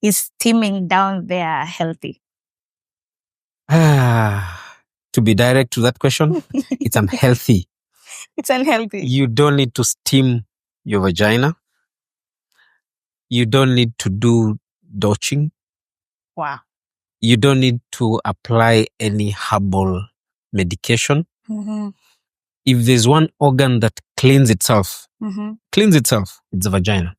is steaming down there healthy? To be direct to that question, it's unhealthy. It's unhealthy. You don't need to steam your vagina. You don't need to do douching. Wow. You don't need to apply any herbal medication. Mm-hmm. If there's one organ that cleans itself, Mm-hmm. it's the vagina.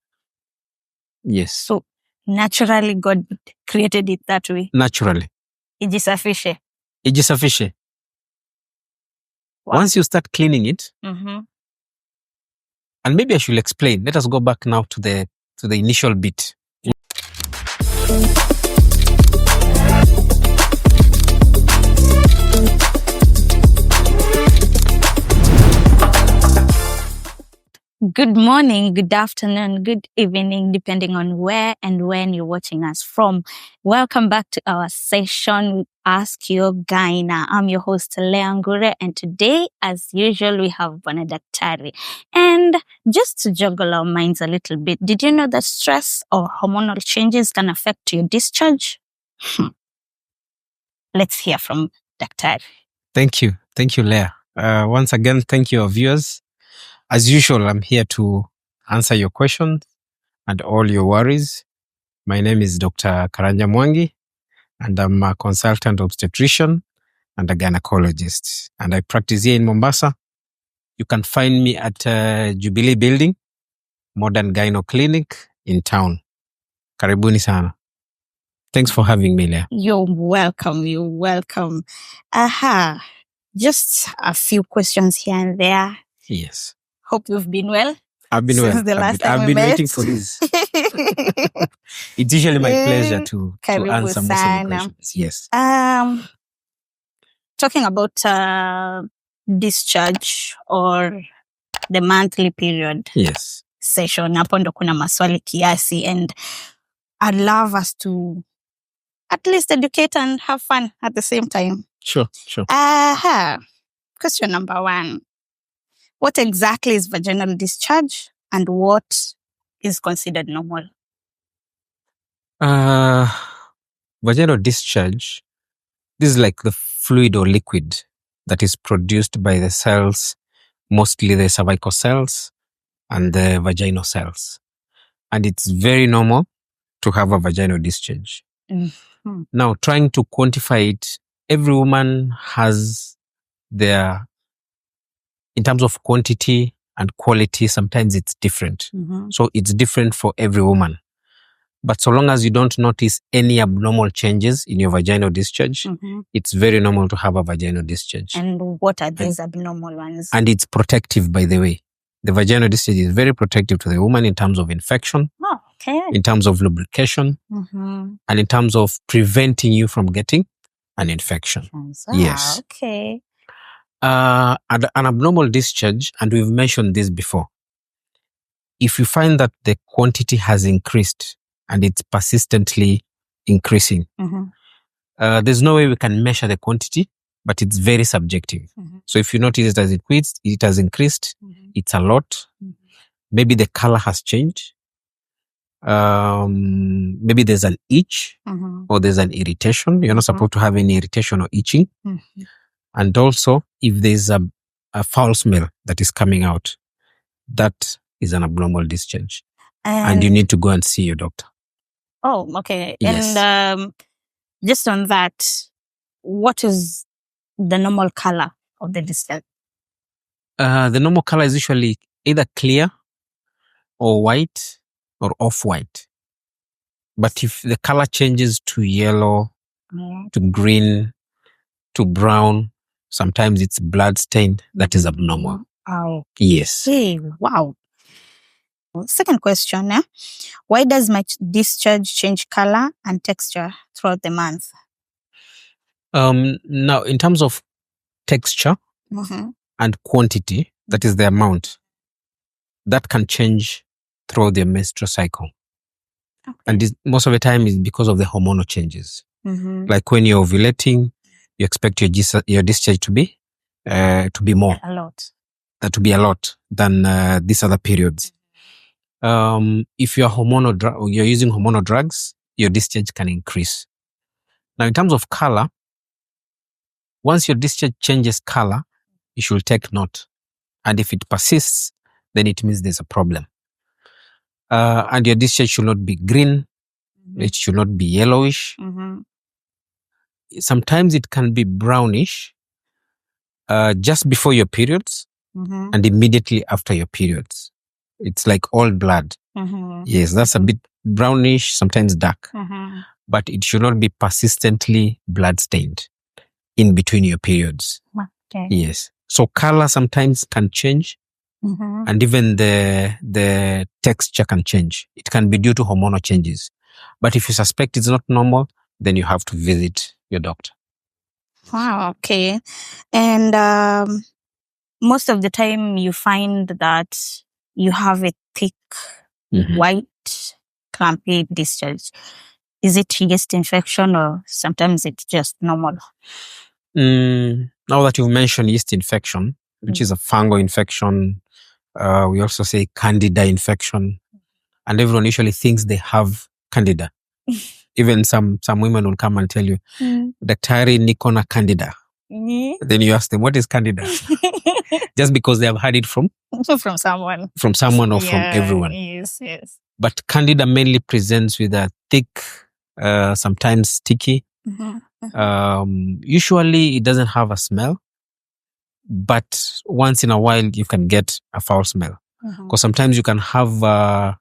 Yes. So naturally, God created it that way. Naturally. Ijisafishe. Wow. Once you start cleaning it, Mm-hmm. and maybe I should explain. Let us go back now to the initial bit. Good morning, good afternoon, good evening, depending on where and when you're watching us from. Welcome back to our session, Ask Your Gyno. I'm your host, Leangure, and today, as usual, we have Dietary. And just to juggle our minds a little bit, did you know that stress or hormonal changes can affect your discharge? Let's hear from Dietary. Thank you, Leah. Once again, thank you, our viewers. As usual, I'm here to answer your questions and all your worries. My name is Dr. Karanja Mwangi, and I'm a consultant obstetrician and a gynecologist. And I practice here in Mombasa. You can find me at Jubilee Building, Modern Gyno Clinic in town. Karibuni sana. Thanks for having me, Leah. You're welcome. Just a few questions here and there. Yes. Hope you've been well. I've been since well. The last time I've been waiting for this. It's usually my pleasure to answer most of the questions. Yes. Talking about discharge or the monthly period. Yes. Session. Hapo ndo kuna maswali kiasi, and I'd love us to at least educate and have fun at the same time. Sure. Question number 1. What exactly is vaginal discharge and what is considered normal? Vaginal discharge, this is like the fluid or liquid that is produced by the cells, mostly the cervical cells and the vaginal cells. And it's very normal to have a vaginal discharge. Mm-hmm. Now, trying to quantify it, every woman has their, in terms of quantity and quality, sometimes it's different. Mm-hmm. So it's different for every woman. But so long as you don't notice any abnormal changes in your vaginal discharge, Mm-hmm. it's very normal to have a vaginal discharge. And what are these abnormal ones? And it's protective, by the way. The vaginal discharge is very protective to the woman in terms of infection, Oh, okay. in terms of lubrication, Mm-hmm. and in terms of preventing you from getting an infection. Yes. Okay. And an abnormal discharge, and we've mentioned this before, if you find that the quantity has increased and it's persistently increasing, Mm-hmm. there's no way we can measure the quantity, but it's very subjective. Mm-hmm. So if you notice it has increased, Mm-hmm. it's a lot. Mm-hmm. Maybe the color has changed. Maybe there's an itch Mm-hmm. or there's an irritation. You're not supposed to have any irritation or itching. Mm-hmm. And also, if there's a foul smell that is coming out, that is an abnormal discharge. And you need to go and see your doctor. Oh, okay. Yes. And just on that, what is the normal color of the discharge? The normal color is usually either clear or white or off-white. But if the color changes to yellow, to green, to brown, sometimes it's blood stained, that is abnormal. Oh, Yes. okay. Wow. Second question. Why does my discharge change color and texture throughout the month? Now, in terms of texture Mm-hmm. and quantity, that is the amount, that can change throughout the menstrual cycle. Okay. And most of the time is because of the hormonal changes. Mm-hmm. Like when you're ovulating, you expect your discharge to be more. A lot. To be a lot than these other periods. If you're using hormonal drugs, your discharge can increase. Now, in terms of color, once your discharge changes color, you should take note. And if it persists, then it means there's a problem. And your discharge should not be green. It should not be yellowish. Sometimes it can be brownish just before your periods and immediately after your periods. It's like all blood. Yes, that's a bit brownish, sometimes dark. But it should not be persistently blood stained in between your periods. Okay. Yes. So color sometimes can change, and even the texture can change. It can be due to hormonal changes. But if you suspect it's not normal, then you have to visit your doctor. Wow, okay. And most of the time you find that you have a thick, white, clumpy discharge. Is it yeast infection or sometimes it's just normal? Now that you've mentioned yeast infection, which is a fungal infection, we also say candida infection, and everyone usually thinks they have candida. Even some women will come and tell you, Dietary niko na candida. Then you ask them, what is candida? Just because they have heard it from someone. From someone or from everyone. Yes. But candida mainly presents with a thick, sometimes sticky. Usually it doesn't have a smell, but once in a while you can get a foul smell. Because sometimes you can have a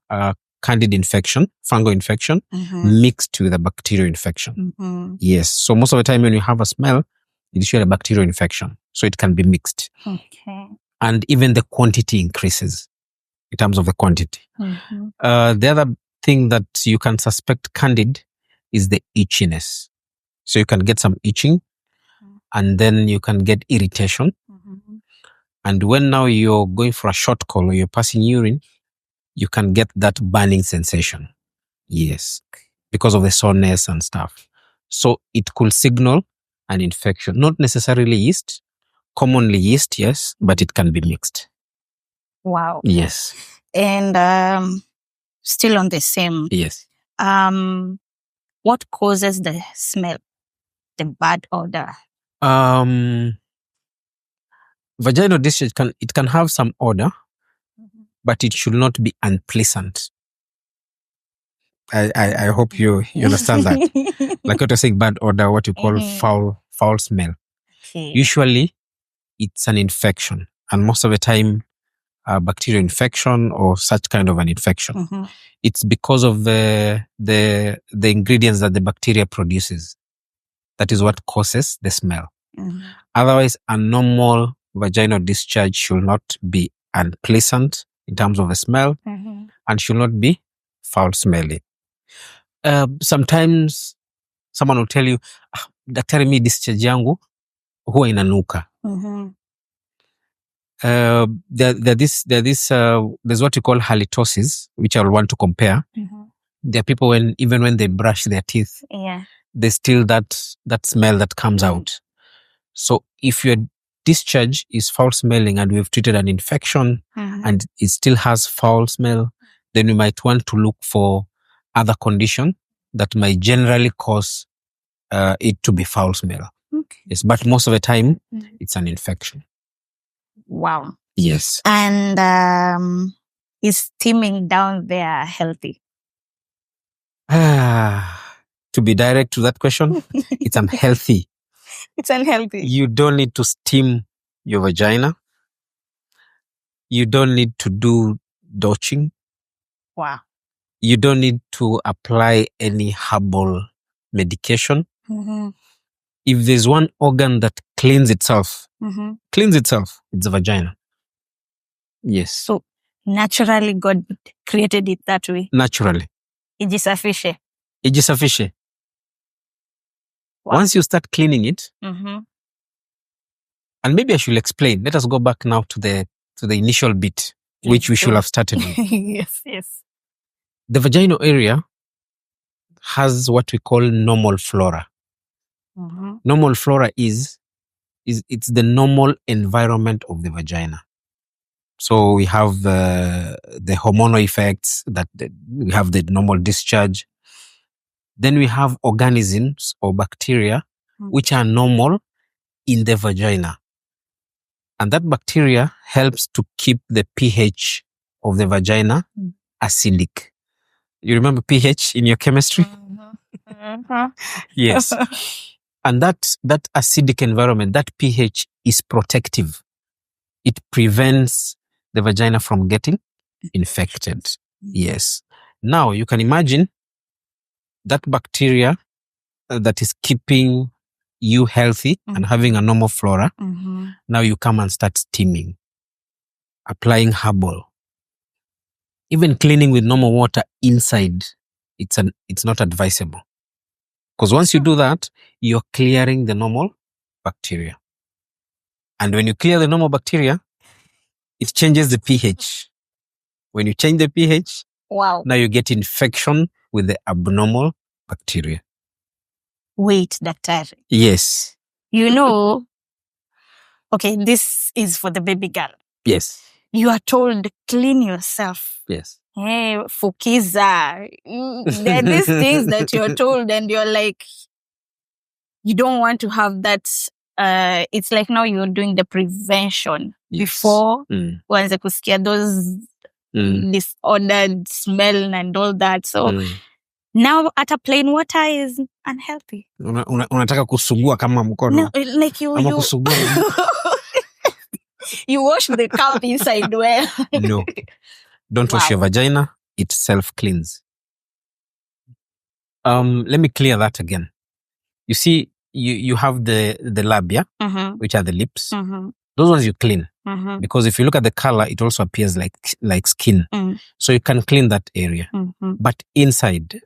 candid infection, fungal infection, mixed with a bacterial infection. Yes. So most of the time when you have a smell, it's usually a bacterial infection. So it can be mixed. Okay. And even the quantity increases in terms of the quantity. The other thing that you can suspect candid is the itchiness. So you can get some itching, and then you can get irritation. And when now you're going for a short call or you're passing urine, you can get that burning sensation. Yes. Because of the soreness and stuff. So it could signal an infection, not necessarily yeast, commonly yeast, yes, but it can be mixed. Wow. Yes. And still on the same. Yes. What causes the smell, the bad odor? Vaginal discharge can have some odor, but it should not be unpleasant. I hope you understand that. Like what you're saying, bad odor, what you call foul smell. Okay. Usually, it's an infection, and most of the time, a bacterial infection or such kind of an infection. It's because of the ingredients that the bacteria produces. That is what causes the smell. Otherwise, a normal vaginal discharge should not be unpleasant in terms of the smell and should not be foul smelling. Sometimes someone will tell you, daktari, mi discharge yangu huwa inanuka. There's what you call halitosis, which I'll want to compare. There are people even when they brush their teeth, there's still that smell that comes out. So if your discharge is foul smelling and we've treated an infection and it still has foul smell, then we might want to look for other condition that might generally cause it to be foul smell. Okay. Yes, but most of the time it's an infection. Wow. Yes. And is steaming down there healthy? To be direct to that question, it's unhealthy. It's unhealthy. You don't need to steam your vagina. You don't need to do douching. Wow. You don't need to apply any herbal medication. If there's one organ that cleans itself, it's the vagina. Yes. So naturally God created it that way? Naturally. Ijisafishe. Wow. Once you start cleaning it, and maybe I should explain. Let us go back now to the initial bit, which we should have started with. Yes. The vaginal area has what we call normal flora. Normal flora is it's the normal environment of the vagina. So we have the hormonal effects, that we have the normal discharge. Then we have organisms or bacteria which are normal in the vagina. And that bacteria helps to keep the pH of the vagina acidic. You remember pH in your chemistry? Yes. And that acidic environment, that pH is protective. It prevents the vagina from getting infected. Yes. Now you can imagine that bacteria that is keeping you healthy and having a normal flora. Now you come and start steaming, applying herbal, even cleaning with normal water inside. It's not advisable. Because once you do that, you're clearing the normal bacteria. And when you clear the normal bacteria, it changes the pH. When you change the pH, now you get infection with the abnormal bacteria. Wait, Dietary. Yes. You know, okay, this is for the baby girl. Yes. You are told, clean yourself. Yes. Hey, fukiza. There are these things that you're told and you're like, you don't want to have that. It's like now you're doing the prevention before uanze kusikia those disordered smell and all that. So now at a plain water is unhealthy. Unataka kusugua kama mkono. No, like you kusugua. You wash the cup inside well. No. Don't wash your vagina. It self-cleans. Let me clear that again. You see, you have the labia, which are the lips. Those ones you clean. Because if you look at the color, it also appears like skin. So you can clean that area. But inside,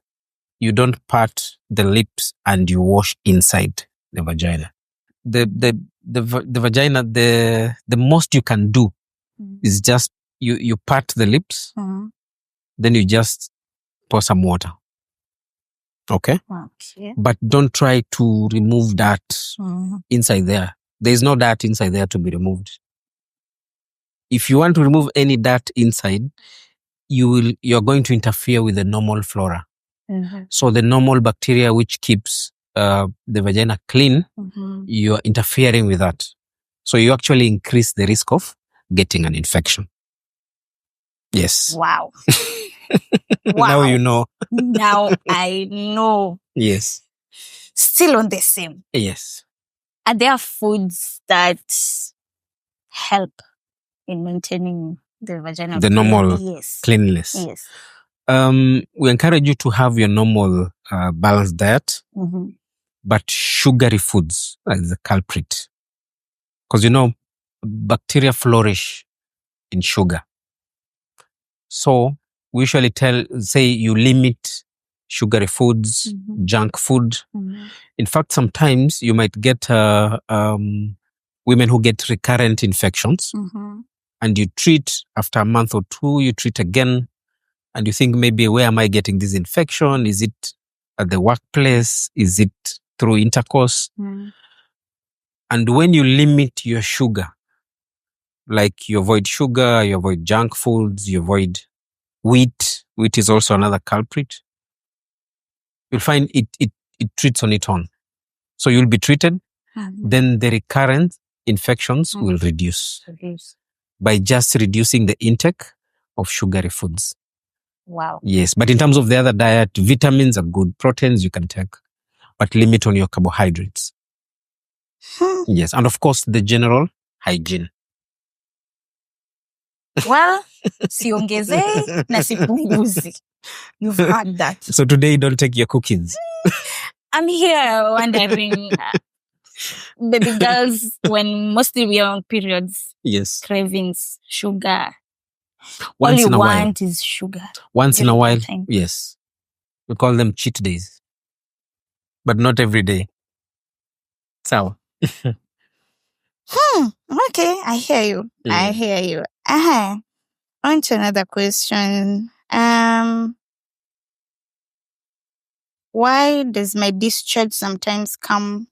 you don't part the lips and you wash inside the vagina. The vagina, the most you can do is just you part the lips, then you just pour some water. Okay? But don't try to remove that inside there. There is no dirt inside there to be removed. If you want to remove any dirt inside, you're going to interfere with the normal flora. So the normal bacteria which keeps the vagina clean, you're interfering with that. So you actually increase the risk of getting an infection. Yes. Wow. Now you know. Now I know. Yes. Still on the same. Yes. Are there foods that help in maintaining the vagina? The normal cleanliness. Yes. We encourage you to have your normal balanced diet, but sugary foods are the culprit. Because bacteria flourish in sugar. So we usually say you limit sugary foods, junk food. In fact, sometimes you might get women who get recurrent infections and you treat after a month or two, you treat again and you think maybe where am I getting this infection? Is it at the workplace? Is it through intercourse? And when you limit your sugar, like you avoid sugar, you avoid junk foods, you avoid wheat. Wheat is also another culprit. You'll find it treats on its own. So you'll be treated, then the recurrent infections will reduce by just reducing the intake of sugary foods. Wow. Yes, but in terms of the other diet, vitamins are good, proteins you can take, but limit on your carbohydrates. Yes, and of course the general hygiene. Well, siongeze na sipunguzi. You've heard that. So today, don't take your cookies. I'm here wondering, baby girls, when mostly we are on periods, yes, cravings, sugar. Once all in you a want while. is sugar. Once in a while, time. yes. We call them cheat days. But not every day. So. Okay, I hear you. I hear you. On to another question. Why does my discharge sometimes come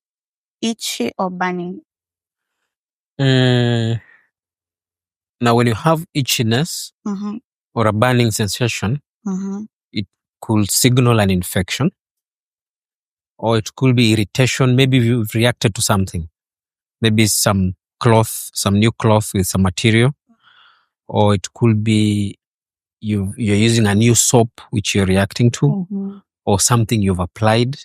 itchy or burning? Now, when you have itchiness or a burning sensation, it could signal an infection. or it could be irritation. Maybe you've reacted to something, maybe some new cloth with some material, or it could be you're using a new soap which you're reacting to, or something you've applied.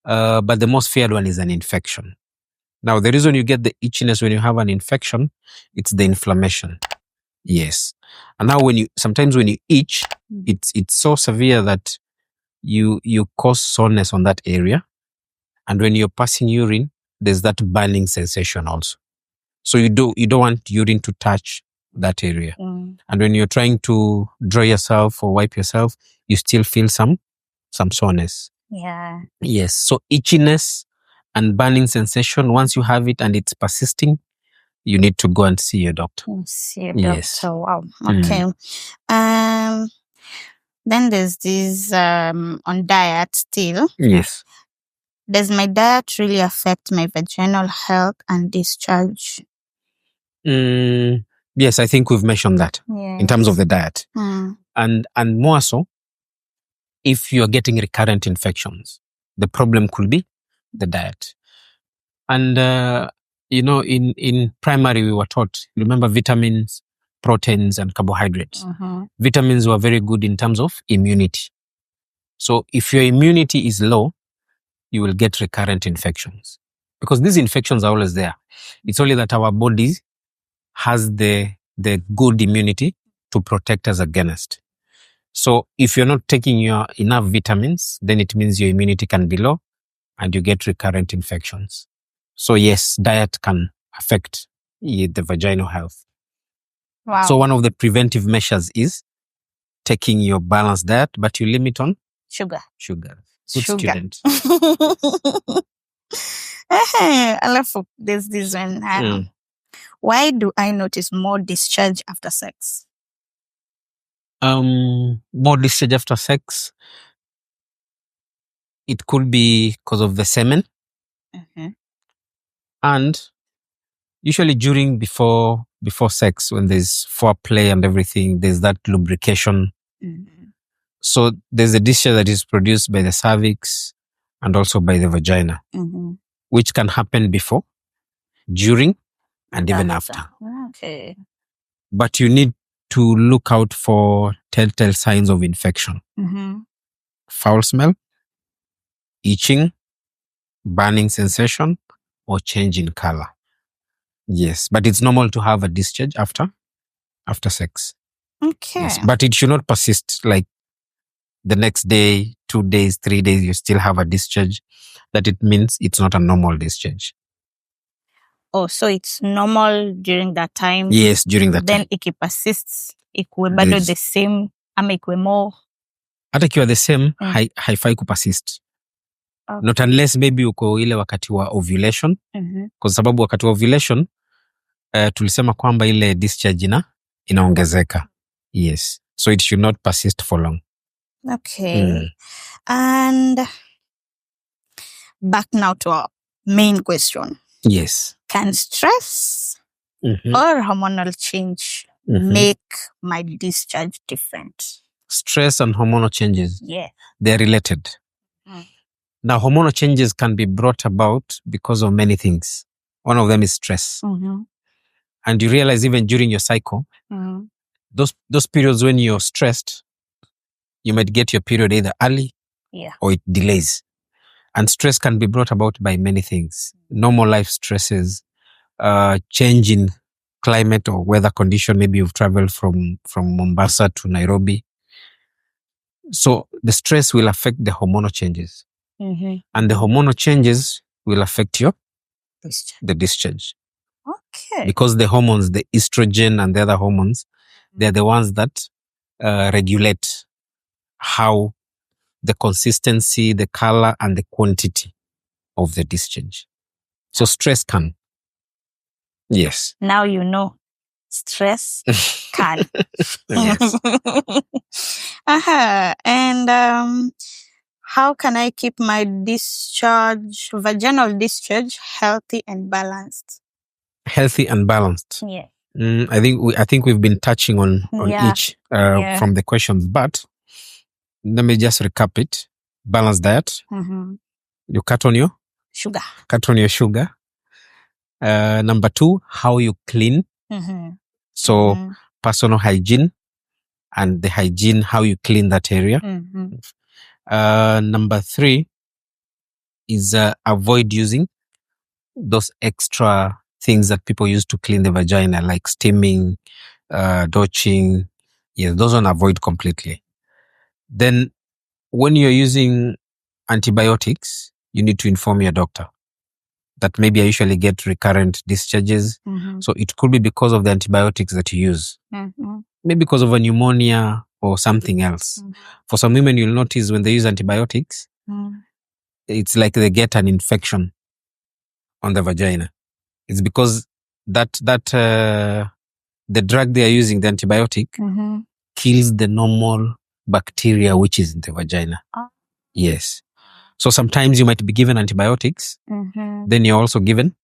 But the most feared one is an infection. Now, the reason you get the itchiness when you have an infection, it's the inflammation. Yes. And now sometimes when you itch, it's so severe that you cause soreness on that area. And when you're passing urine, there's that burning sensation also. So you don't want urine to touch that area. And when you're trying to draw yourself or wipe yourself, you still feel some soreness. Yeah. Yes. So itchiness and burning sensation, once you have it and it's persisting, you need to go and see your doctor. See your doctor. Yes. Wow. Okay. Then there's this on diet still. Yes. Does my diet really affect my vaginal health and discharge? Yes, I think we've mentioned that in terms of the diet. And more so, if you're getting recurrent infections, the problem could be the diet. And, in primary, we were taught, remember, vitamins, proteins, and carbohydrates. Vitamins were very good in terms of immunity. So if your immunity is low, you will get recurrent infections, because these infections are always there. It's only that our body has the good immunity to protect us against. So if you're not taking your enough vitamins, then it means your immunity can be low and you get recurrent infections. So yes, diet can affect the vaginal health. Wow. So one of the preventive measures is taking your balanced diet, but you limit on sugar. Good student. There's this one. Why do I notice more discharge after sex? More discharge after sex. It could be because of the semen. And usually before sex, when there's foreplay and everything, there's that lubrication. So there's a discharge that is produced by the cervix and also by the vagina, which can happen before, during, and even after. Okay. But you need to look out for telltale signs of infection. Foul smell, itching, burning sensation, or change in color. Yes, but it's normal to have a discharge after sex. Okay. Yes, but it should not persist, like the next day, 2 days, 3 days, you still have a discharge. That it means it's not a normal discharge. Oh, so it's normal during that time? Yes, during that time. Then it persists, ikuwe bado the same, ama ikuwe more? Hata ikiwa the same, haifai kupersist. Okay. Not unless maybe uko ile wakati wa ovulation. Kwa sababu wakati wa ovulation, tulisema kwamba ile discharge inaongezeka. Yes. So it should not persist for long. Okay. And back now to our main question. Yes. Can stress or hormonal change make my discharge different? Stress and hormonal changes, they're related. Now, hormonal changes can be brought about because of many things. One of them is stress. And you realize even during your cycle, those periods when you're stressed, you might get your period either early or it delays. And stress can be brought about by many things. Normal life stresses, change in climate or weather condition. Maybe you've traveled from Mombasa to Nairobi. So the stress will affect the hormonal changes. And the hormonal changes will affect the discharge. Okay. Because the hormones, the estrogen and the other hormones, they're the ones that regulate how the consistency, the color, and the quantity of the discharge. So stress can. Yes. Now you know. Stress can. Yes. And how can I keep my vaginal discharge healthy and balanced? Healthy and balanced. Yeah. I think we've been touching on each from the questions, but let me just recap it. Balanced diet, You cut on your sugar. Number 2, how you clean. So personal hygiene and the hygiene, how you clean that area. Number 3 is avoid using those extra things that people use to clean the vagina, like steaming, douching. Yes, those one avoid completely. Then when you're using antibiotics, you need to inform your doctor that maybe I usually get recurrent discharges. So it could be because of the antibiotics that you use. Maybe because of a pneumonia or something else. For some women, you'll notice when they use antibiotics, it's like they get an infection on the vagina. It's because that the drug they are using, the antibiotic, kills the normal bacteria which is in the vagina. Yes. So sometimes you might be given antibiotics. Then you're also given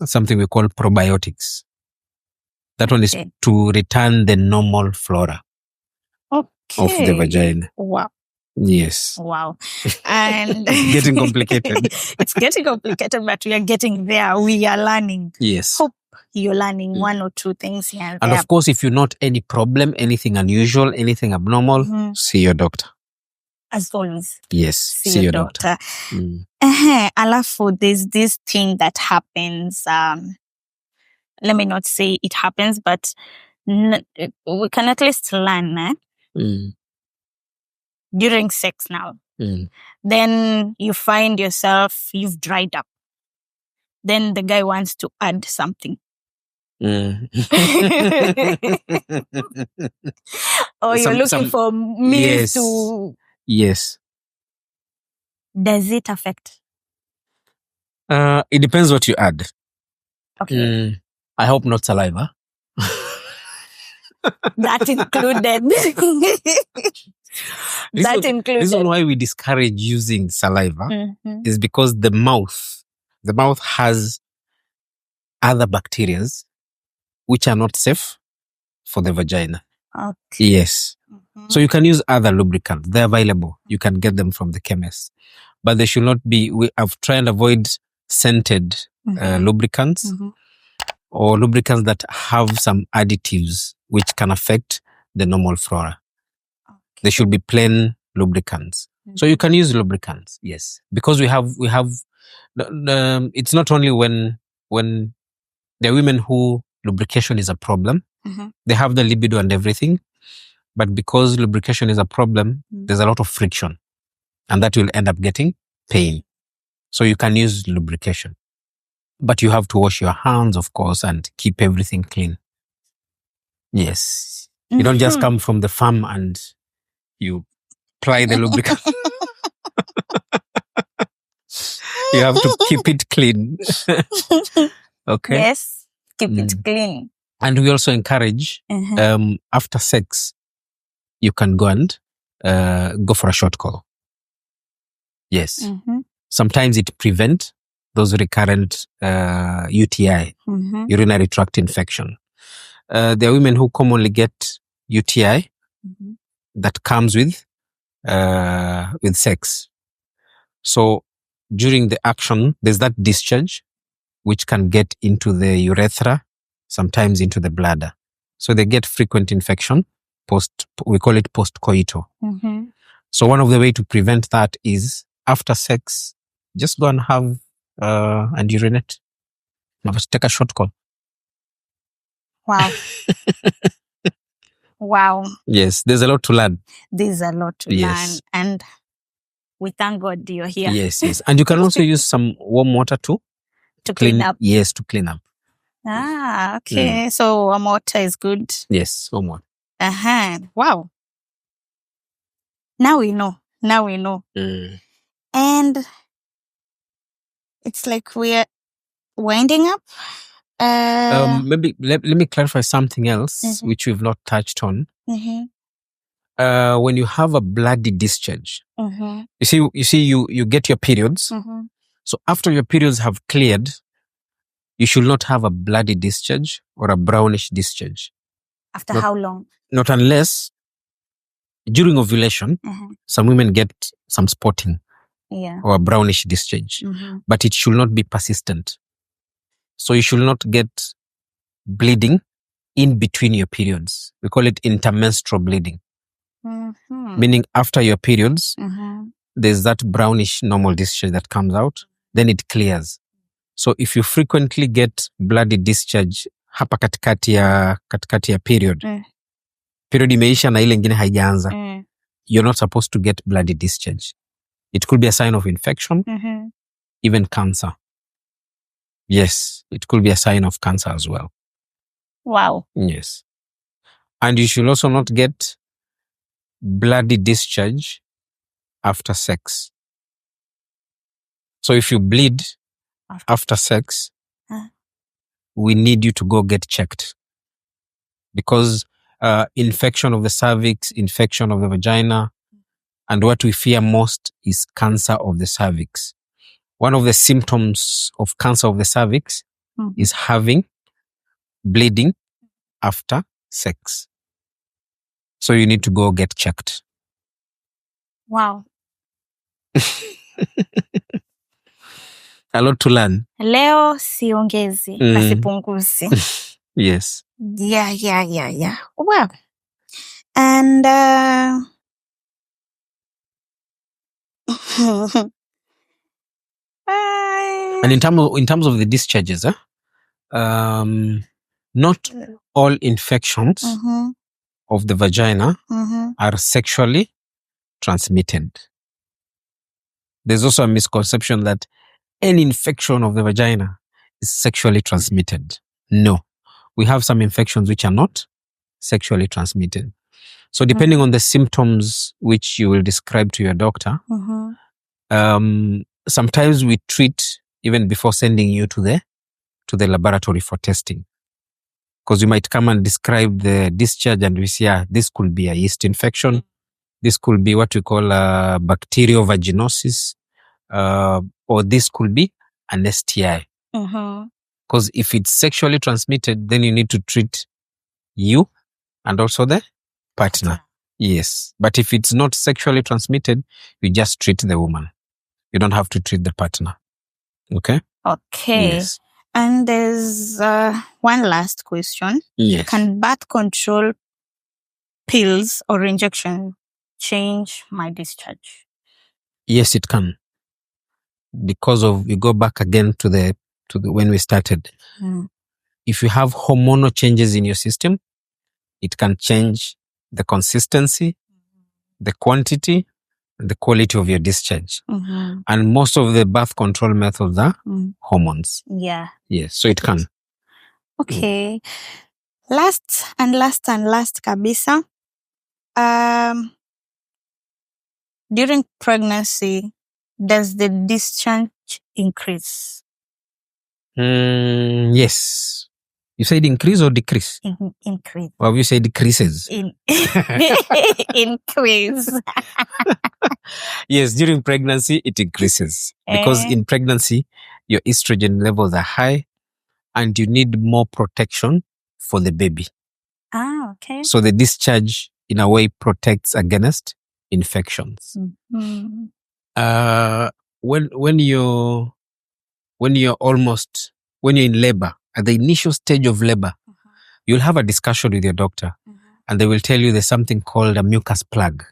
something we call probiotics. That one is to return the normal flora of the vagina. Wow. Yes. Wow. And getting complicated. It's getting complicated, but we are getting there. We are learning. Yes. Hope you're learning one or two things here. And of course, if you note any problem, anything unusual, anything abnormal, see your doctor. As always. Yes. See your doctor. Alafu, there's this thing that happens. Let me not say it happens, but we can at least learn during sex now. Then you find yourself, you've dried up. Then the guy wants to add something. Or you're looking for meals to... Yes. Does it affect? It depends what you add. Okay. I hope not saliva. That included. The reason why we discourage using saliva is because the mouth has other bacteria which are not safe for the vagina. Okay. Yes. So you can use other lubricants. They're available. You can get them from the chemist. But they should not be... I've tried to avoid scented lubricants or lubricants that have some additives which can affect the normal flora. Okay. They should be plain lubricants. So you can use lubricants, yes. Because we have it's not only when there are women who lubrication is a problem. They have the libido and everything. But because lubrication is a problem, there's a lot of friction. And that will end up getting pain. So you can use lubrication. But you have to wash your hands, of course, and keep everything clean. Yes. You don't just come from the farm and you apply the lubricant. You have to keep it clean. Okay? Yes. Keep it clean. And we also encourage, after sex, you can go and go for a short call. Yes. Sometimes it prevents those recurrent UTI, urinary tract infection. There are women who commonly get UTI that comes with sex. So during the action, there's that discharge which can get into the urethra, sometimes into the bladder. So they get frequent infection we call it post-coital. So one of the way to prevent that is after sex, just go and have and urinate. Take a short call. Wow. Wow. Yes, there's a lot to learn. There's a lot to learn. And we thank God you're here. Yes. And you can also use some warm water to clean up. Yes, to clean up. Okay. So warm water is good. Yes, warm water. Wow. Now we know. And it's like we're winding up. Maybe let me clarify something else which we've not touched on. When you have a bloody discharge, you see, you get your periods. So after your periods have cleared, you should not have a bloody discharge or a brownish discharge. After how long? Not unless during ovulation, some women get some spotting. or a brownish discharge. But it should not be persistent. So you should not get bleeding in between your periods. We call it intermenstrual bleeding. Meaning after your periods, there's that brownish normal discharge that comes out, then it clears. So if you frequently get bloody discharge hapa katikati ya period, period imeisha na ile ingine haijaanza, you're not supposed to get bloody discharge. It could be a sign of infection, even cancer. Yes, it could be a sign of cancer as well. Wow. Yes. And you should also not get bloody discharge after sex. So if you bleed after sex, we need you to go get checked. Because infection of the cervix, infection of the vagina, and what we fear most is cancer of the cervix. One of the symptoms of cancer of the cervix is having bleeding after sex. So you need to go get checked. Wow. A lot to learn. Leo siongezi na sipunguzi. Yes. Yeah. Well, and and in terms of the discharges, not all infections of the vagina are sexually transmitted. There's also a misconception that any infection of the vagina is sexually transmitted. No. We have some infections which are not sexually transmitted. So depending on the symptoms which you will describe to your doctor, sometimes we treat even before sending you to the laboratory for testing. Because you might come and describe the discharge and we say, this could be a yeast infection. This could be what we call bacterial vaginosis. Or this could be an STI. Because if it's sexually transmitted, then you need to treat you and also the partner. Yes. But if it's not sexually transmitted, you just treat the woman. You don't have to treat the partner. Okay? Okay. Yes. And there's one last question. Yes. Can birth control pills or injection change my discharge? Yes, it can. Because we go back again to the when we started. If you have hormonal changes in your system, it can change the consistency, the quantity, and the quality of your discharge. And most of the birth control methods are hormones. Yeah. Yes, so it can. Okay. Last kabisa. During pregnancy, does the discharge increase? Yes. You said increase or decrease? Increase. Or have you said decreases? Increase. Yes, during pregnancy, it increases. Because in pregnancy, your estrogen levels are high and you need more protection for the baby. Okay. So the discharge, in a way, protects against infections. When you're in labor, at the initial stage of labor, you'll have a discussion with your doctor and they will tell you there's something called a mucus plug.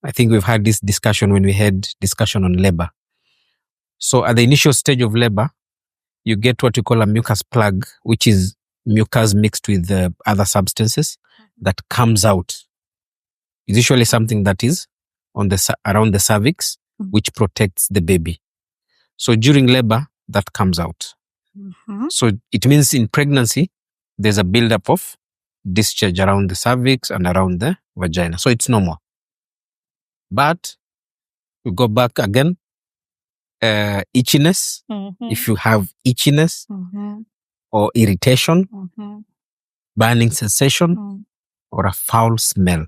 I think we've had this discussion when we had discussion on labor. So at the initial stage of labor, you get what we call a mucus plug, which is mucus mixed with other substances that comes out. It's usually something that is around the cervix, which protects the baby. So during labor, that comes out. So it means in pregnancy, there's a buildup of discharge around the cervix and around the vagina. So it's normal. But we go back again, itchiness. If you have itchiness or irritation, burning sensation, or a foul smell,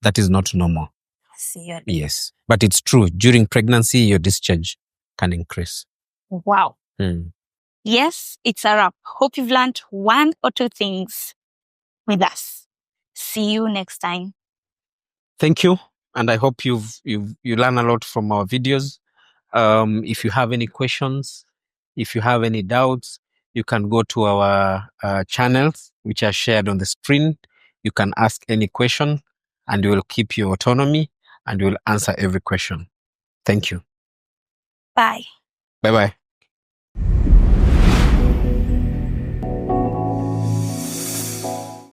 that is not normal. Yes. But it's true. During pregnancy, your discharge can increase. Wow. Yes, it's a wrap. Hope you've learned one or two things with us. See you next time. Thank you. and I hope you learn a lot from our videos. If you have any questions, if you have any doubts, you can go to our channels, which are shared on the screen. You can ask any question, and we will keep your autonomy, and we will answer every question. Thank you. Bye. Bye-bye.